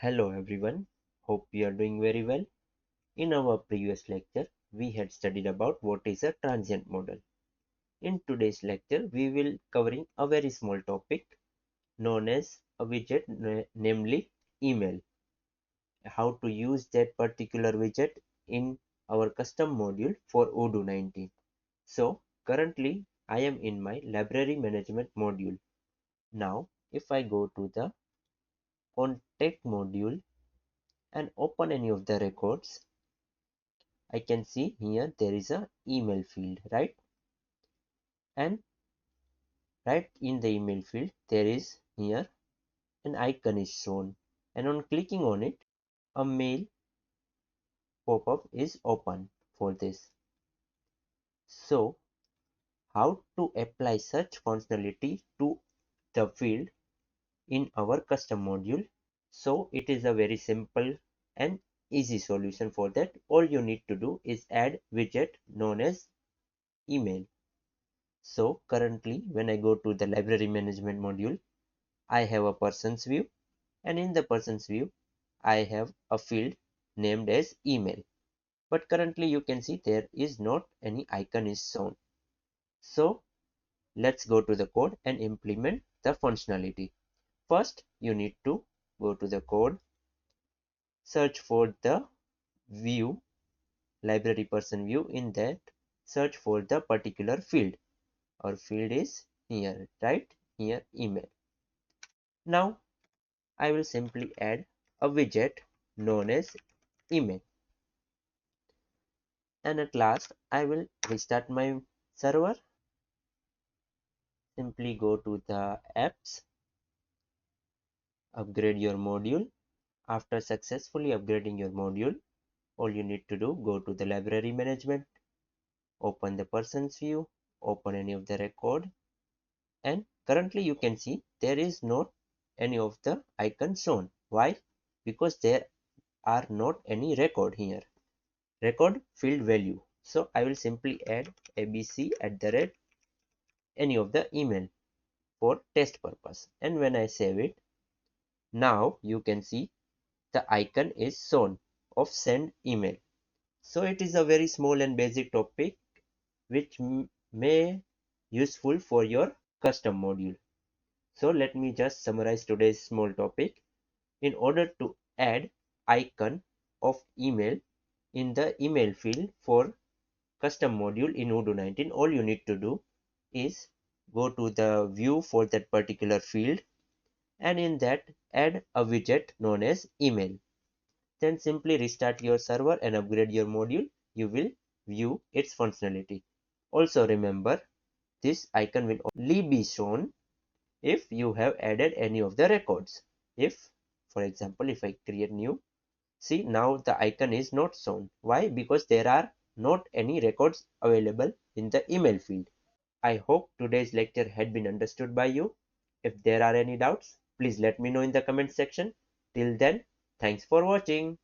Hello everyone, hope you are doing very well. In our previous lecture, we had studied about what is a transient model. In today's lecture, we will covering a very small topic known as a widget, namely email. How to use that particular widget in our custom module for Odoo19. So currently, I am in my library management module. Now, if I go to the contact module and open any of the records, I can see here there is a email field, right? And right in the email field, there is here an icon is shown. And on clicking on it, a mail pop-up is open for this. So how to apply such functionality to the field in our custom module? So it is a very simple and easy solution for that. All you need to do is add widget known as email. So currently when I go to the library management module, I have a person's view, and in the person's view, I have a field named as email. But currently you can see there is not any icon is shown. So let's go to the code and implement the functionality. First, you need to go to the code, search for the view, library person view. In that, search for the particular field. Our field is here, right? Here, email. Now, I will simply add a widget known as email. And at last, I will restart my server. Simply go to the apps, upgrade your module. After successfully upgrading your module, all you need to do, go to the library management, open the person's view, open any of the record, and currently you can see there is not any of the icon shown. Why? Because there are not any record here. Record field value. So I will simply add abc at the rate any of the email for test purpose. And when I save it, now you can see the icon is shown of send email. So it is a very small and basic topic which may useful for your custom module. So let me just summarize today's small topic. In order to add icon of email in the email field for custom module in Odoo19, all you need to do is go to the view for that particular field, and in that add a widget known as email. Then simply restart your server and upgrade your module. You will view its functionality. Also remember, this icon will only be shown if you have added any of the records. If, for example, if I create new, see now the icon is not shown. Why? Because there are not any records available in the email field. I hope today's lecture had been understood by you. If there are any doubts, please let me know in the comment section. Till then, thanks for watching.